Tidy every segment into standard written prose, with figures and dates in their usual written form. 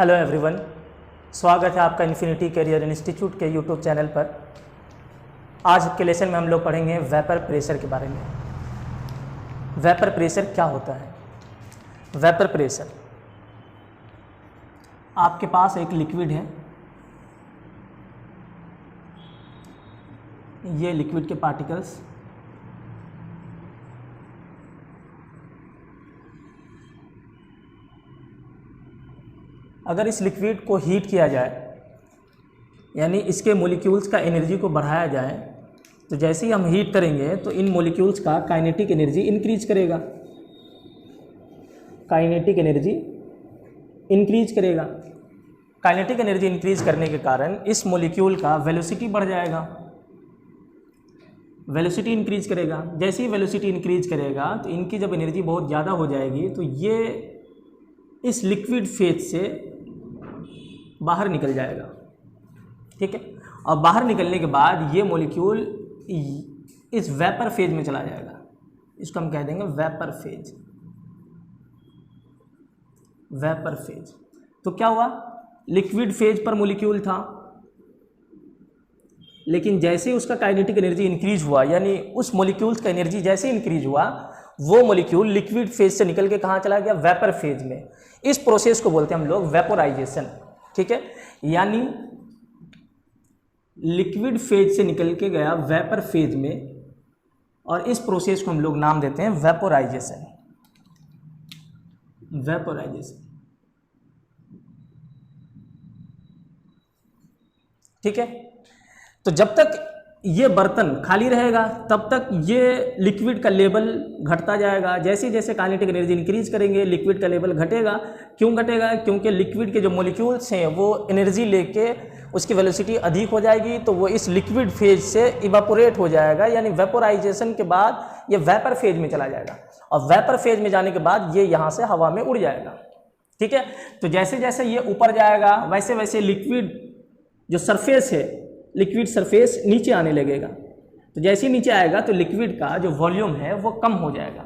Hello everyone, स्वागत है आपका इन्फिनिटी करियर इंस्टीट्यूट के यूट्यूब चैनल पर। आज के लेसन में हम लोग पढ़ेंगे वेपर प्रेशर के बारे में। वेपर प्रेशर क्या होता है? वेपर प्रेशर, आपके पास एक लिक्विड है, ये लिक्विड के पार्टिकल्स, अगर इस लिक्विड को हीट किया जाए यानी इसके मॉलिक्यूल्स का एनर्जी को बढ़ाया जाए तो जैसे ही हम हीट करेंगे तो इन मॉलिक्यूल्स का काइनेटिक एनर्जी इंक्रीज करेगा। काइनेटिक एनर्जी इंक्रीज करेगा। काइनेटिक एनर्जी इंक्रीज करने के कारण इस मॉलिक्यूल का वेलोसिटी बढ़ जाएगा। वेलोसिटी इंक्रीज करेगा। जैसे ही वेलोसिटी इंक्रीज करेगा तो इनकी जब एनर्जी बहुत ज़्यादा हो जाएगी तो ये इस लिक्विड फेज से बाहर निकल जाएगा। ठीक है, और बाहर निकलने के बाद ये मॉलिक्यूल इस वेपर फेज में चला जाएगा। इसको हम कह देंगे वेपर फेज। वेपर फेज तो क्या हुआ, लिक्विड फेज पर मॉलिक्यूल था, लेकिन जैसे ही उसका काइनेटिक एनर्जी इंक्रीज हुआ यानी उस मॉलिक्यूल्स का एनर्जी जैसे इंक्रीज हुआ वो मॉलिक्यूल लिक्विड फेज से निकल के कहाँ चला गया? वेपर फेज में। इस प्रोसेस को बोलते हैं हम लोग वेपोराइजेशन। ठीक है, यानी लिक्विड फेज से निकल के गया वेपर फेज में, और इस प्रोसेस को हम लोग नाम देते हैं वेपोराइजेशन। वेपोराइजेशन। ठीक है, तो जब तक ये बर्तन खाली रहेगा तब तक ये लिक्विड का लेवल घटता जाएगा। जैसे जैसे काइनेटिक एनर्जी इंक्रीज करेंगे लिक्विड का लेवल घटेगा। क्यों घटेगा? क्योंकि लिक्विड के जो मॉलिक्यूल्स हैं वो एनर्जी लेके उसकी वेलोसिटी अधिक हो जाएगी तो वो इस लिक्विड फेज से इवापोरेट हो जाएगा, यानी वेपोराइजेशन के बाद ये वेपर फेज में चला जाएगा, और वेपर फेज में जाने के बाद ये यहाँ से हवा में उड़ जाएगा। ठीक है, तो जैसे जैसे ये ऊपर जाएगा वैसे वैसे लिक्विड जो सरफेस है, लिक्विड सरफेस नीचे आने लगेगा। तो जैसे ही नीचे आएगा तो लिक्विड का जो वॉल्यूम है वो कम हो जाएगा।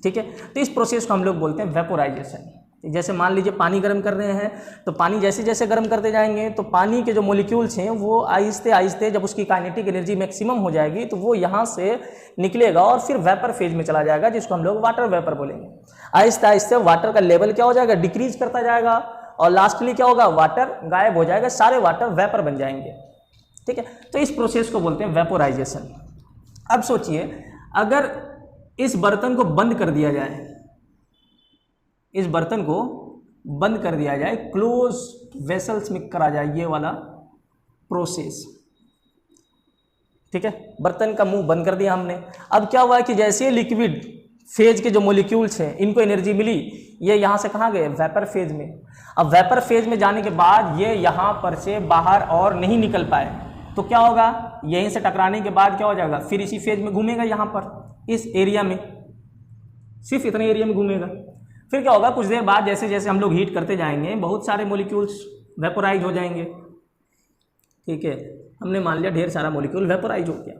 ठीक है, तो इस प्रोसेस को हम लोग बोलते हैं वेपोराइजेशन। जैसे मान लीजिए पानी गर्म कर रहे हैं तो पानी जैसे जैसे गर्म करते जाएंगे तो पानी के जो मॉलिक्यूल्स हैं वो आहिस्ते आहिस्ते जब उसकी काइनेटिक एनर्जी मैक्सिमम हो जाएगी तो वो यहाँ से निकलेगा और फिर वेपर फेज में चला जाएगा, जिसको हम लोग वाटर वेपर बोलेंगे। आहिस्ते आहिस्ते वाटर का लेवल क्या हो जाएगा? डिक्रीज करता जाएगा, और लास्टली क्या होगा? वाटर गायब हो जाएगा, सारे वाटर वेपर बन जाएंगे। ठीक है, तो इस प्रोसेस को बोलते हैं वेपोराइजेशन। अब सोचिए, अगर इस बर्तन को बंद कर दिया जाए, इस बर्तन को बंद कर दिया जाए, क्लोज वेसल्स में करा जाए ये वाला प्रोसेस। ठीक है, बर्तन का मुंह बंद कर दिया हमने। अब क्या हुआ कि जैसे लिक्विड फेज के जो मॉलिक्यूल्स हैं इनको एनर्जी मिली, ये यहाँ से कहाँ गए? वेपर फेज में। अब वेपर फेज में जाने के बाद ये यहाँ पर से बाहर और नहीं निकल पाए तो क्या होगा? यहीं से टकराने के बाद क्या हो जाएगा? फिर इसी फेज में घूमेगा, यहाँ पर इस एरिया में, सिर्फ इतने एरिया में घूमेगा। फिर क्या होगा? कुछ देर बाद जैसे जैसे हम लोग हीट करते जाएंगे बहुत सारे मॉलिक्यूल्स वेपोराइज हो जाएंगे। ठीक है, हमने मान लिया ढेर सारा मॉलिक्यूल वेपोराइज हो गया।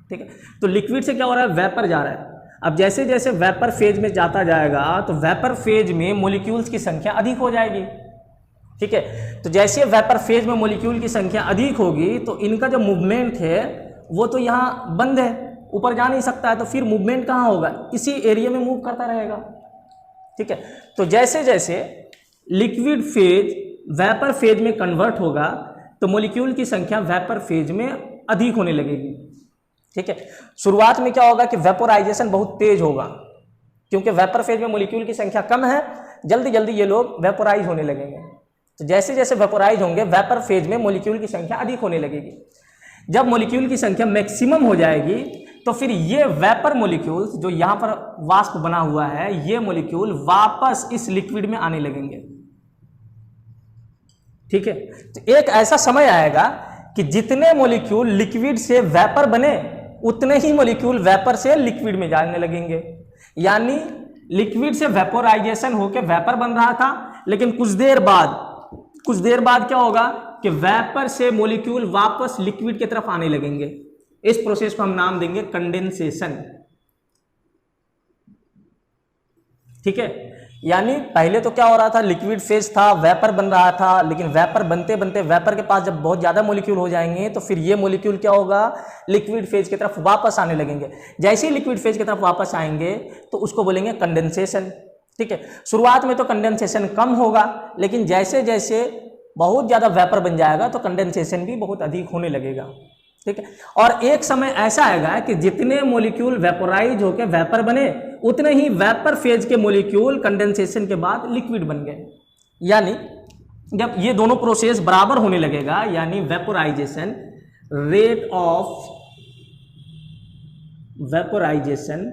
ठीक है, तो लिक्विड से क्या हो रहा है? वेपर जा रहा है। अब जैसे जैसे वेपर फेज में जाता जाएगा तो वेपर फेज में मॉलिक्यूल्स की संख्या अधिक हो जाएगी। ठीक है, तो जैसे वेपर फेज में मॉलिक्यूल की संख्या अधिक होगी तो इनका जो मूवमेंट है वो तो यहाँ बंद है, ऊपर जा नहीं सकता है, तो फिर मूवमेंट कहाँ होगा? इसी एरिया में मूव करता रहेगा। ठीक है, तो जैसे जैसे लिक्विड फेज वेपर फेज में कन्वर्ट होगा तो मॉलिक्यूल की संख्या वेपर फेज में अधिक होने लगेगी। ठीक है, शुरुआत में क्या होगा कि वेपोराइजेशन बहुत तेज होगा, क्योंकि वेपर फेज में मॉलिक्यूल की संख्या कम है, जल्दी जल्दी ये लोग वेपोराइज होने लगेंगे। तो जैसे जैसे वेपोराइज होंगे वेपर फेज में मॉलिक्यूल की संख्या अधिक होने लगेगी। जब मॉलिक्यूल की संख्या मैक्सिमम हो जाएगी तो फिर ये वेपर मॉलिक्यूल्स जो यहाँ पर वाष्प बना हुआ है, ये मॉलिक्यूल वापस इस लिक्विड में आने लगेंगे। ठीक है, तो एक ऐसा समय आएगा कि जितने मॉलिक्यूल लिक्विड से वेपर बने उतने ही मॉलिक्यूल वेपर से लिक्विड में जाने लगेंगे। यानी लिक्विड से वेपोराइजेशन होकर वेपर बन रहा था, लेकिन कुछ देर बाद क्या होगा कि वेपर से मॉलिक्यूल वापस लिक्विड की तरफ आने लगेंगे। इस प्रोसेस को हम नाम देंगे कंडेंसेशन। ठीक है, यानी पहले तो क्या हो रहा था, लिक्विड फेज था, वेपर बन रहा था, लेकिन वेपर बनते बनते वेपर के पास जब बहुत ज़्यादा मॉलिक्यूल हो जाएंगे तो फिर ये मॉलिक्यूल क्या होगा, लिक्विड फेज की तरफ वापस आने लगेंगे। जैसे ही लिक्विड फेज की तरफ वापस आएंगे तो उसको बोलेंगे कंडेंसेशन। ठीक है, शुरुआत में तो कंडेंसेशन कम होगा, लेकिन जैसे जैसे बहुत ज़्यादा वेपर बन जाएगा तो कंडेंसेशन भी बहुत अधिक होने लगेगा। ठीक है, और एक समय ऐसा आएगा कि जितने मॉलिक्यूल वेपोराइज होकर वेपर बने उतने ही वेपर फेज के मॉलिक्यूल कंडेंसेशन के बाद लिक्विड बन गए। यानी जब ये दोनों प्रोसेस बराबर होने लगेगा, यानी वेपोराइजेशन, रेट ऑफ वेपोराइजेशन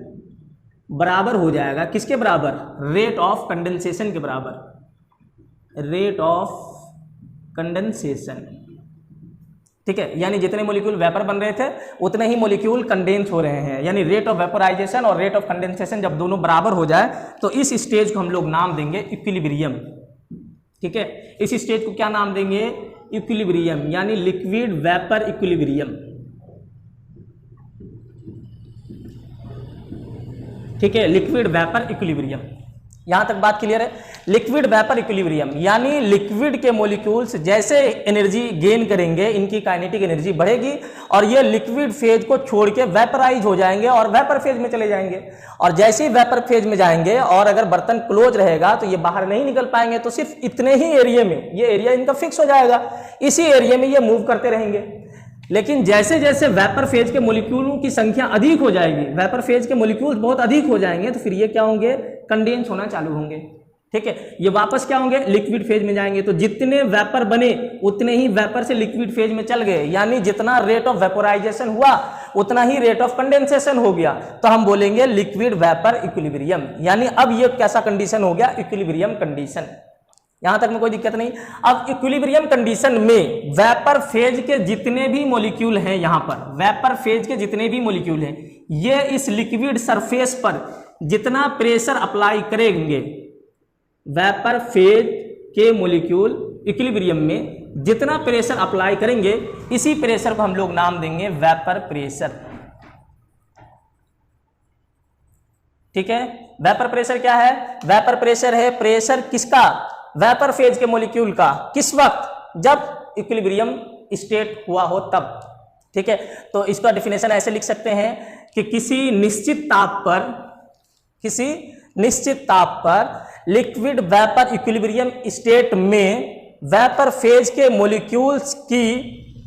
बराबर हो जाएगा किसके बराबर, रेट ऑफ कंडेंसेशन के बराबर, रेट ऑफ कंडेंसेशन। ठीक है, यानी जितने मॉलिक्यूल वेपर बन रहे थे उतने ही मॉलिक्यूल कंडेंस हो रहे हैं। यानी रेट ऑफ वेपोराइजेशन और रेट ऑफ कंडेंसेशन जब दोनों बराबर हो जाए तो इस स्टेज को हम लोग नाम देंगे इक्विलिब्रियम। ठीक है, इस स्टेज को क्या नाम देंगे, इक्विलिब्रियम, यानी लिक्विड वेपर इक्विलिब्रियम। ठीक है, लिक्विड वेपर इक्विलिब्रियम। यहां तक बात क्लियर है। लिक्विड वेपर इक्विलिब्रियम यानी लिक्विड के मॉलिक्यूल्स जैसे एनर्जी गेन करेंगे, इनकी काइनेटिक एनर्जी बढ़ेगी और ये लिक्विड फेज को छोड़ के वेपराइज हो जाएंगे और वेपर फेज में चले जाएंगे। और जैसे ही वेपर फेज में जाएंगे और अगर बर्तन क्लोज रहेगा तो ये बाहर नहीं निकल पाएंगे, तो सिर्फ इतने ही एरिया में, ये एरिया इनका फिक्स हो जाएगा, इसी एरिया में ये मूव करते रहेंगे। लेकिन जैसे जैसे वेपर फेज के मॉलिक्यूलों की संख्या अधिक हो जाएगी, वेपर फेज के मॉलिक्यूल्स बहुत अधिक हो जाएंगे, तो फिर ये क्या होंगे, कंडेंस होना चालू होंगे। ठीक है, ये वापस क्या होंगे, लिक्विड फेज में जाएंगे। तो जितने वेपर बने उतने ही वेपर से लिक्विड फेज में चल गए, यानी जितना रेट ऑफ वेपोराइजेशन हुआ उतना ही रेट ऑफ कंडेंसेशन हो गया, तो हम बोलेंगे लिक्विड वेपर इक्विलिब्रियम। यानी अब ये कैसा कंडीशन हो गया, इक्विलिब्रियम कंडीशन। यहां तक में कोई दिक्कत नहीं। अब इक्विलिब्रियम कंडीशन में वेपर फेज के जितने भी मॉलिक्यूल हैं, यहां पर वेपर फेज के जितने भी मॉलिक्यूल हैं, ये इस लिक्विड सरफेस पर जितना प्रेशर अप्लाई करेंगे, वेपर फेज के मॉलिक्यूल इक्विलिब्रियम में जितना प्रेशर अप्लाई करेंगे, इसी प्रेशर को हम लोग नाम देंगे वेपर प्रेशर। ठीक है, वेपर प्रेशर क्या है, वेपर प्रेशर है प्रेशर किसका, वेपर फेज के मॉलिक्यूल का, किस वक्त, जब इक्विलिब्रियम स्टेट हुआ हो तब। ठीक है, तो इसका डेफिनेशन ऐसे लिख सकते हैं कि किसी निश्चित ताप पर लिक्विड वेपर इक्विलिब्रियम स्टेट में वेपर फेज के मॉलिक्यूल्स की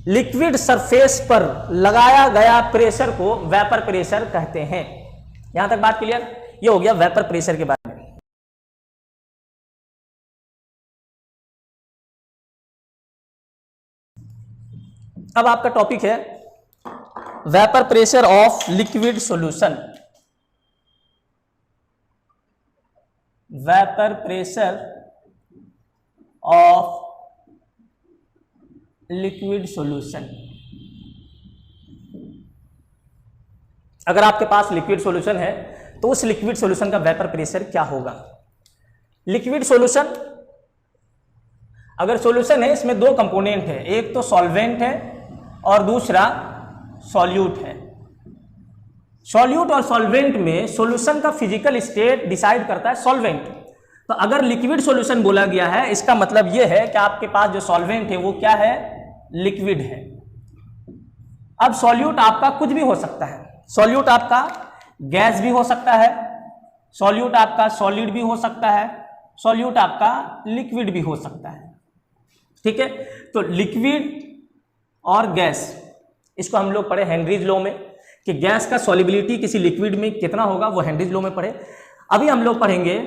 लिक्विड सरफेस पर लगाया गया प्रेशर को वेपर प्रेशर कहते हैं। यहां तक बात क्लियर, ये हो गया वेपर प्रेशर के बारे में। अब आपका टॉपिक है vapour pressure of liquid solution. Vapour pressure of liquid solution. अगर आपके पास लिक्विड सॉल्यूशन है तो उस लिक्विड सॉल्यूशन का वेपर प्रेशर क्या होगा। लिक्विड सॉल्यूशन, अगर सॉल्यूशन है इसमें दो कंपोनेंट है, एक तो सॉल्वेंट है और दूसरा सॉल्यूट है। सॉल्यूट और सॉल्वेंट में सॉल्यूशन का फिजिकल स्टेट डिसाइड करता है सॉल्वेंट। तो अगर लिक्विड सॉल्यूशन बोला गया है, इसका मतलब यह है कि आपके पास जो सॉल्वेंट है वो क्या है, लिक्विड है। अब सॉल्यूट आपका कुछ भी हो सकता है, सॉल्यूट आपका गैस भी हो सकता है, सॉल्यूट आपका सॉलिड भी हो सकता है, सॉल्यूट आपका लिक्विड भी हो सकता है। ठीक है, तो लिक्विड और गैस, इसको हम लोग पढ़े हेनरीज लॉ में कि गैस का सॉल्युबिलिटी किसी लिक्विड में कितना होगा, वो हेनरीज लॉ में पढ़े। अभी हम लोग पढ़ेंगे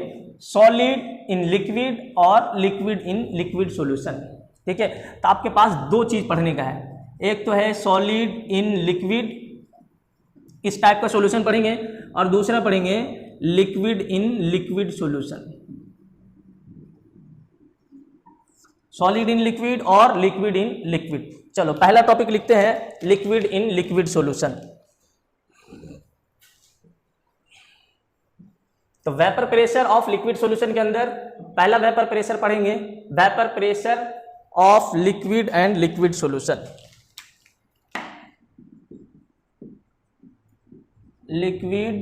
सॉलिड इन लिक्विड और लिक्विड इन लिक्विड सॉल्यूशन। ठीक है, तो आपके पास दो चीज पढ़ने का है, एक तो है सॉलिड इन लिक्विड, इस टाइप का सॉल्यूशन पढ़ेंगे, और दूसरा पढ़ेंगे liquid in liquid solution. Solid in liquid और लिक्विड इन लिक्विड। चलो पहला टॉपिक लिखते हैं, लिक्विड इन लिक्विड सॉल्यूशन। तो vapour pressure of liquid solution के अंदर पहला वेपर प्रेशर पढ़ेंगे, vapour pressure of liquid and liquid solution. Liquid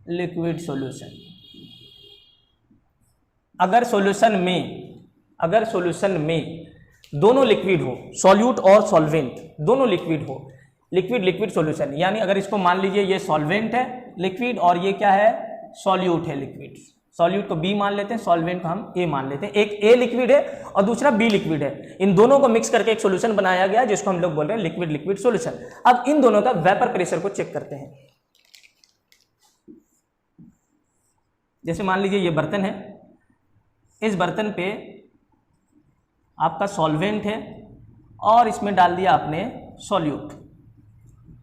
liquid solution. अगर सॉल्यूशन में दोनों लिक्विड हो, सॉल्यूट और सॉल्वेंट दोनों लिक्विड हो, लिक्विड सॉल्यूशन, यानी अगर इसको मान लीजिए ये सॉल्वेंट है लिक्विड और ये क्या है सॉल्यूट है लिक्विड, सॉल्यूट को बी मान लेते हैं, सॉल्वेंट को हम ए मान लेते हैं, एक ए लिक्विड है और दूसरा बी लिक्विड है, इन दोनों को मिक्स करके एक सॉल्यूशन बनाया गया जिसको हम लोग बोल रहे हैं लिक्विड सॉल्यूशन। अब इन दोनों का वेपर प्रेशर को चेक करते हैं। जैसे मान लीजिए ये बर्तन है, इस बर्तन पे आपका सॉल्वेंट है और इसमें डाल दिया आपने सॉल्यूट,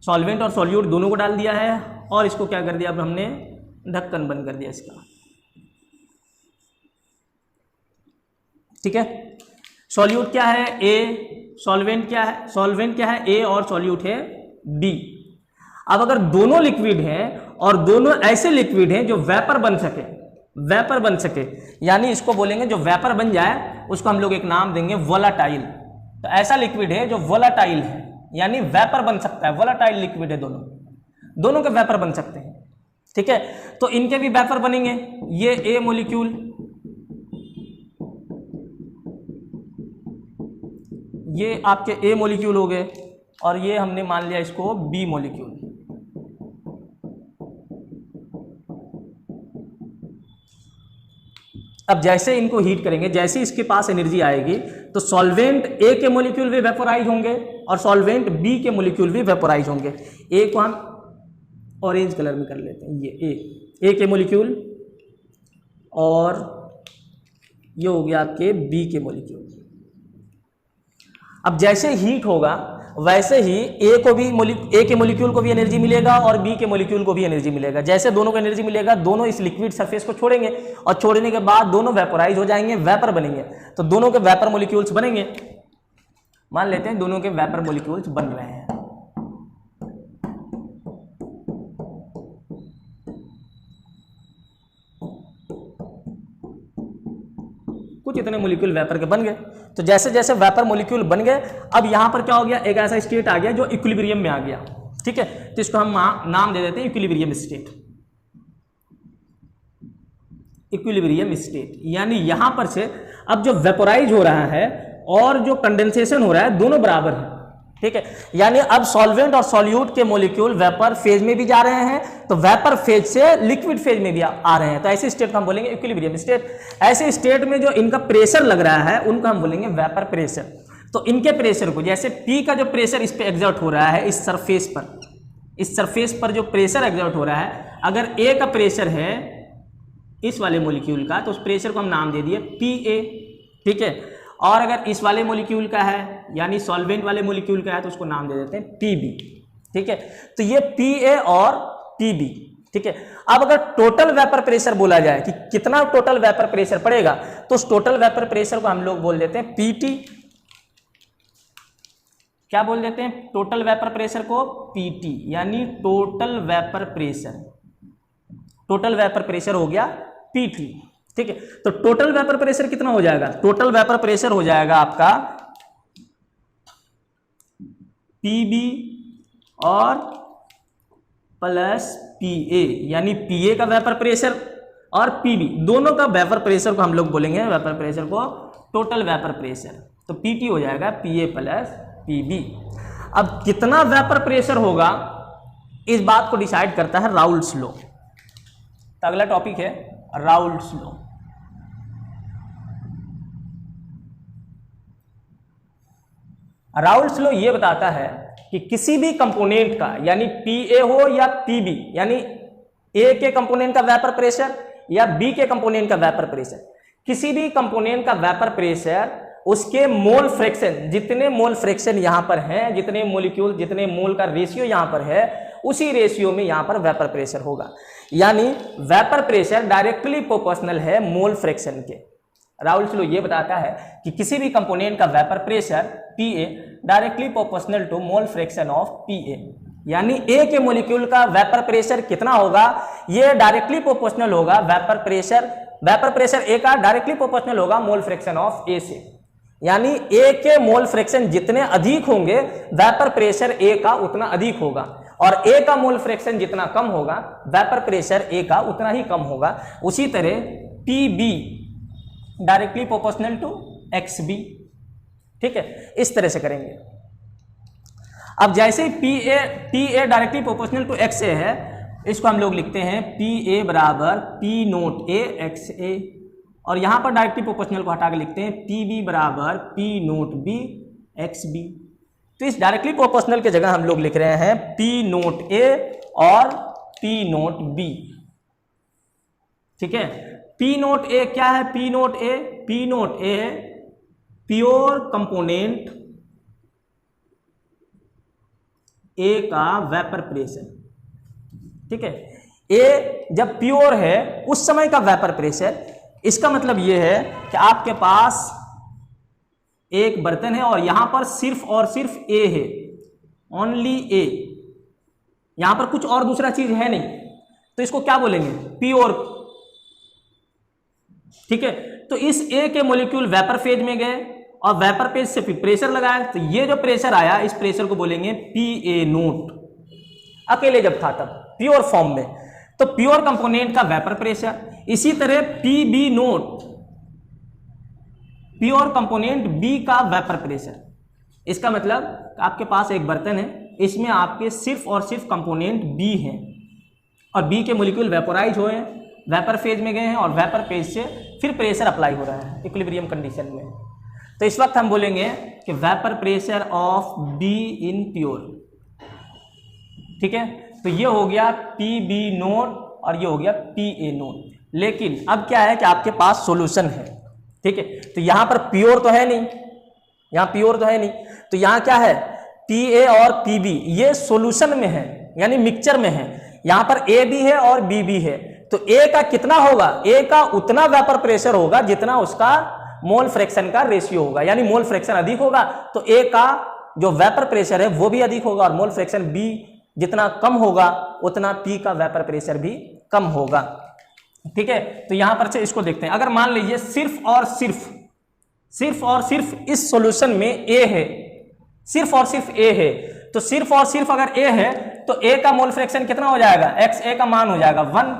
सॉल्वेंट और सॉल्यूट दोनों को डाल दिया है और इसको क्या कर दिया, अब हमने ढक्कन बंद कर दिया इसका, ठीक है। सॉल्यूट क्या है ए, सॉल्वेंट क्या है ए और सॉल्यूट है बी। अब अगर दोनों लिक्विड हैं और दोनों ऐसे लिक्विड हैं जो वेपर बन सके, यानी इसको बोलेंगे जो वेपर बन जाए उसको हम लोग एक नाम देंगे वोलाटाइल। तो ऐसा लिक्विड है जो वोलाटाइल है, यानी वेपर बन सकता है, वोलाटाइल लिक्विड है, दोनों के वेपर बन सकते हैं, ठीक है। तो इनके भी वेपर बनेंगे, ये ए मॉलिक्यूल, ये आपके ए मॉलिक्यूल हो गए और ये हमने मान लिया इसको बी मॉलिक्यूल। अब जैसे इनको हीट करेंगे, जैसे इसके पास एनर्जी आएगी तो सॉल्वेंट ए के मॉलिक्यूल भी वेपोराइज होंगे और सॉल्वेंट बी के मॉलिक्यूल भी वेपोराइज होंगे। ए को हम ऑरेंज कलर में कर लेते हैं, ये ए के मॉलिक्यूल और ये हो गया आपके बी के मॉलिक्यूल। अब जैसे हीट होगा वैसे ही ए के मॉलिक्यूल को भी एनर्जी मिलेगा और बी के मॉलिक्यूल को भी एनर्जी मिलेगा। जैसे दोनों को एनर्जी मिलेगा, दोनों इस लिक्विड सरफेस को छोड़ेंगे और छोड़ने के बाद दोनों वेपोराइज हो जाएंगे, वेपर बनेंगे। तो दोनों के वेपर मॉलिक्यूल्स बनेंगे, मान लेते हैं दोनों के वेपर मॉलिक्यूल्स बन रहे हैं। कुछ इतने मॉलिक्यूल वेपर के बन गए। तो जैसे जैसे वेपर मॉलिक्यूल बन गए, अब यहां पर क्या हो गया, एक ऐसा स्टेट आ गया जो इक्विलिब्रियम में आ गया, ठीक है। तो इसको हम नाम दे देते हैं इक्विलिब्रियम स्टेट। इक्विलिब्रियम स्टेट यानी यहां पर से अब जो वेपोराइज हो रहा है और जो कंडेंसेशन हो रहा है दोनों बराबर है, ठीक है। यानी अब सॉल्वेंट और सॉल्यूट के मॉलिक्यूल वेपर फेज में भी जा रहे हैं, तो वेपर फेज से लिक्विड फेज में भी आ रहे हैं। तो ऐसे स्टेट को हम बोलेंगे इक्विलिब्रियम स्टेट। ऐसे स्टेट में जो इनका प्रेशर लग रहा है उनको हम बोलेंगे वेपर प्रेशर। तो इनके प्रेशर को, जैसे पी का जो प्रेशर इस पे एग्जर्ट हो रहा है, इस सरफेस पर जो प्रेशर एग्जर्ट हो रहा है, अगर ए का प्रेशर है इस वाले मॉलिक्यूल का, तो उस प्रेशर को हम नाम दे दिए पी ए, ठीक है। और अगर इस वाले मॉलिक्यूल का है यानी सॉल्वेंट वाले मॉलिक्यूल का है तो उसको नाम दे देते हैं पीबी, ठीक है। तो ये पीए और पीबी, ठीक है। अब अगर टोटल वेपर प्रेशर बोला जाए कि कितना टोटल वेपर प्रेशर पड़ेगा, तो उस टोटल वेपर प्रेशर को हम लोग बोल देते हैं पीटी। क्या बोल देते हैं टोटल वेपर प्रेशर को? पीटी, यानी total vapour pressure. Total vapour pressure हो गया पीटी, ठीक है। तो टोटल वेपर प्रेशर कितना हो जाएगा? टोटल वेपर प्रेशर हो जाएगा आपका पीबी और प्लस पीए, यानी पीए का वेपर प्रेशर और पीबी दोनों का वेपर प्रेशर को हम लोग बोलेंगे वेपर प्रेशर को टोटल वेपर प्रेशर। तो पीटी हो जाएगा पीए प्लस पीबी। अब कितना वेपर प्रेशर होगा इस बात को डिसाइड करता है राउल्ट्स लॉ। तो अगला टॉपिक है राउल्ट्स लॉ। राउल्ट्स लॉ ये बताता है कि किसी भी कंपोनेंट का, यानी पीए हो या पीबी, यानी ए के कंपोनेंट का वेपर प्रेशर या बी के कंपोनेंट का वेपर प्रेशर, किसी भी कंपोनेंट का वेपर प्रेशर उसके मोल फ्रैक्शन, जितने मोल फ्रैक्शन यहां पर हैं, जितने मॉलिक्यूल, जितने मोल का रेशियो यहां पर है, उसी रेशियो में यहां पर वेपर प्रेशर होगा। यानी वेपर प्रेशर डायरेक्टली प्रोपोर्शनल है मोल फ्रैक्शन के। राउल्ट्स लॉ ये बताता है कि किसी भी कंपोनेंट का vapour pressure PA directly proportional to mole fraction of PA, यानी ए के मॉलिक्यूल का वेपर प्रेशर कितना होगा, ये डायरेक्टली प्रोपोर्शनल होगा वेपर प्रेशर ए का डायरेक्टली प्रोपोर्शनल होगा मोल फ्रैक्शन ऑफ ए से। यानी ए के मोल फ्रैक्शन जितने अधिक होंगे वेपर प्रेशर ए का उतना अधिक होगा, और ए का मोल फ्रैक्शन जितना कम होगा वेपर प्रेशर ए का उतना ही कम होगा। उसी तरह PB directly proportional to XB। ठीक है, इस तरह से करेंगे। अब जैसे PA directly proportional to XA है, इसको हम लोग लिखते हैं PA बराबर P नोट A XA, और यहां पर डायरेक्टली प्रोपोर्शनल को हटा के लिखते हैं PB बराबर P नोट B XB। तो इस डायरेक्टली प्रोपोर्शनल के जगह हम लोग लिख रहे हैं P नोट A और P नोट B। ठीक है, P नोट A क्या है? P note A, P note A है प्योर कंपोनेंट A का वेपर प्रेशर। ठीक है, A जब प्योर है उस समय का वेपर प्रेशर। इसका मतलब यह है कि आपके पास एक बर्तन है और यहां पर सिर्फ और सिर्फ A है, ओनली A, यहां पर कुछ और दूसरा चीज है नहीं, तो इसको क्या बोलेंगे? प्योर। ठीक है, तो इस A के मॉलिक्यूल वेपर फेज में गए और वेपर फेज से प्रेशर लगाया, तो ये जो प्रेशर आया इस प्रेशर को बोलेंगे PA नोट। अकेले जब था तब प्योर फॉर्म में, तो प्योर कंपोनेंट का वेपर प्रेशर। इसी तरह PB note pure component B का वेपर प्रेशर। इसका मतलब आपके पास एक बर्तन है, इसमें आपके सिर्फ और सिर्फ कंपोनेंट B हैं और B के मॉलिक्यूल वेपोराइज हुए हैं, वेपर फेज में गए हैं और वेपर फेज से फिर प्रेशर अप्लाई हो रहा है इक्विलिब्रियम कंडीशन में। तो इस वक्त हम बोलेंगे कि vapour pressure of B in pure. ठीक है, तो ये हो गया PB नोट और ये हो गया PA नोट। लेकिन अब क्या है कि आपके पास सॉल्यूशन है। ठीक है, तो यहां पर प्योर तो है नहीं, यहां प्योर तो है नहीं, तो यहां क्या है? PA और PB ये सॉल्यूशन में है, यानी मिक्सचर में है। यहां पर A भी है और B भी है, तो A का कितना होगा? A का उतना वेपर प्रेशर होगा जितना उसका मोल फ्रैक्शन का रेशियो होगा, यानी मोल फ्रैक्शन अधिक होगा तो A का जो वेपर प्रेशर है वो भी अधिक होगा, और मोल फ्रैक्शन B जितना कम होगा उतना P का वेपर प्रेशर भी कम होगा। ठीक है, तो यहां पर से इसको देखते हैं। अगर मान लीजिए सिर्फ और सिर्फ इस सॉल्यूशन में A है, सिर्फ और सिर्फ A है, तो सिर्फ और सिर्फ अगर A है तो A का मोल फ्रैक्शन कितना हो जाएगा? XA का मान हो जाएगा 1।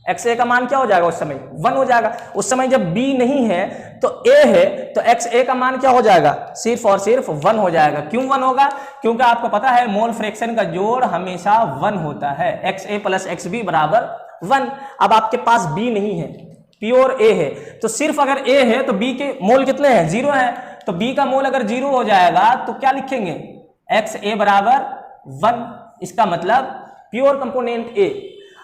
XA का मान क्या हो जाएगा? उस समय 1 हो जाएगा। उस समय जब B नहीं है तो A है, तो XA का मान क्या हो जाएगा? सिर्फ और सिर्फ 1 हो जाएगा। क्यों 1 होगा? क्योंकि आपको पता है मोल फ्रैक्शन का जोड़ हमेशा 1 होता है, XA प्लस XB बराबर 1। अब आपके पास B नहीं है, प्योर A है, तो सिर्फ अगर A है तो B के मोल कितने हैं? 0 है। तो B का मोल अगर 0 हो जाएगा तो क्या लिखेंगे? XA बराबर 1। इसका मतलब प्योर कंपोनेंट A,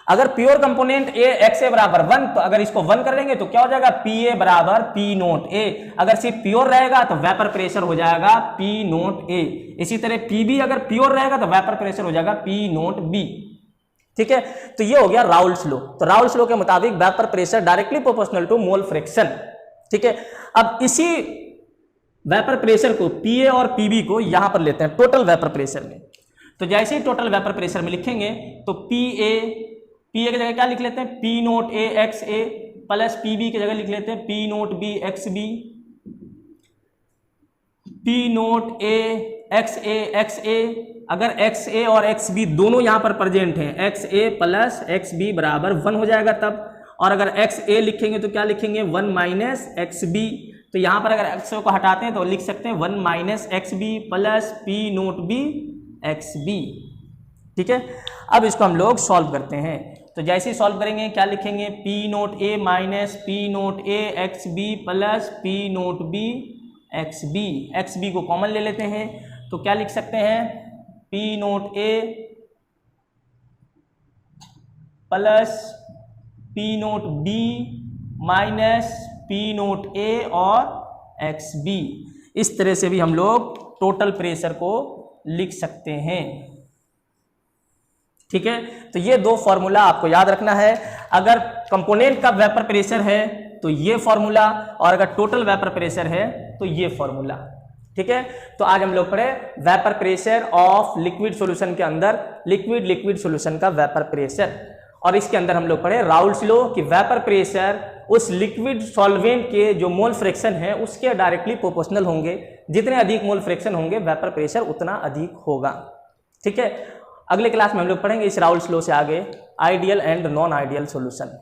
अगर प्योर कंपोनेंट A XA बराबर 1, तो अगर इसको 1 कर देंगे तो क्या हो जाएगा? PA बराबर P नोट A। अगर सिर्फ प्योर रहेगा तो वेपर प्रेशर हो जाएगा P नोट A। इसी तरह PB अगर प्योर रहेगा तो वेपर प्रेशर हो जाएगा P नोट B। ठीक है, तो ये हो गया राउल्स लॉ। तो राउल्स लॉ के मुताबिक vapour pressure directly proportional to mole fraction. ठीक है, अब इसी वेपर प्रेशर को PA और PB को यहां पर लेते हैं टोटल वेपर प्रेशर में। तो जैसे ही टोटल वेपर प्रेशर में लिखेंगे तो PA की जगह क्या लिख लेते हैं? P note A XA plus PB की जगह लिख लेते हैं P note B XB, P note A XA XA। अगर XA और XB दोनों यहां पर प्रेजेंट हैं, XA प्लस XB बराबर 1 हो जाएगा तब। और अगर XA लिखेंगे तो क्या लिखेंगे? 1 माइनस XB। तो यहां पर अगर XA को हटाते हैं तो लिख सकते हैं 1 minus XB plus P note B XB। ठीक है, अब इसको हम लोग सॉल्व करते हैं। तो जैसे ही सॉल्व करेंगे क्या लिखेंगे? P note A minus P note A XB plus P note B XB। XB को कॉमन ले लेते हैं तो क्या लिख सकते हैं? P note A plus P note B minus P note A और XB। इस तरह से भी हम लोग टोटल प्रेशर को लिख सकते हैं। ठीक है, तो ये दो फॉर्मूला आपको याद रखना है। अगर कंपोनेंट का वेपर प्रेशर है तो ये फॉर्मूला, और अगर टोटल वेपर प्रेशर है तो ये फॉर्मूला। ठीक है, तो आज हम लोग पढ़े vapour pressure of liquid solution के अंदर लिक्विड सॉल्यूशन का वेपर प्रेशर, और इसके अंदर हम लोग पढ़े राउल्स लॉ कि वेपर प्रेशर उस लिक्विड सॉल्वेंट के जो मोल फ्रैक्शन है उसके डायरेक्टली प्रोपोर्शनल होंगे। जितने अधिक मोल फ्रैक्शन होंगे वेपर प्रेशर उतना अधिक होगा। ठीक है, अगले क्लास में हम लोग पढ़ेंगे इस राउल्स लॉ से आगे ideal and non ideal solution.